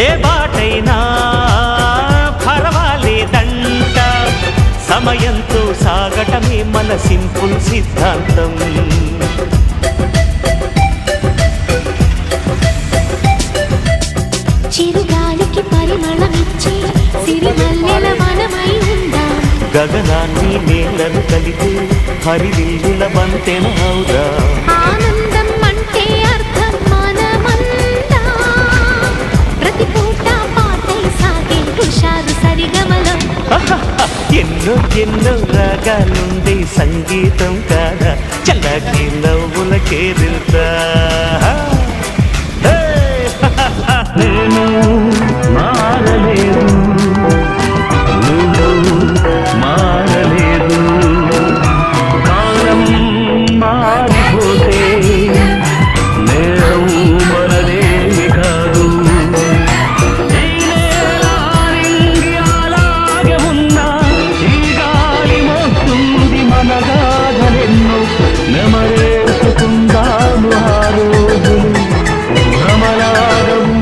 ఏ బాటైనా పర్వాలేదంట, సమయంతో సాగటమే మన సింపుల్ సిద్ధాంతం. చిరుగాలికి పరిమళమిచ్చి సిరిమల్లెల వనమై ఉందా, గగనాన్ని నేలను కలిపి హరివిల్లుల బంతెన అవుదా. ఆనందం అంటే అర్థం మనమందా, ప్రతి పూట పాటై సాగే హుషారు సరిగమలో. ఎన్నో ఎన్నో రాగాలుండే సంగీతం కాదా, చల్లకి నవ్వుల కేరింత.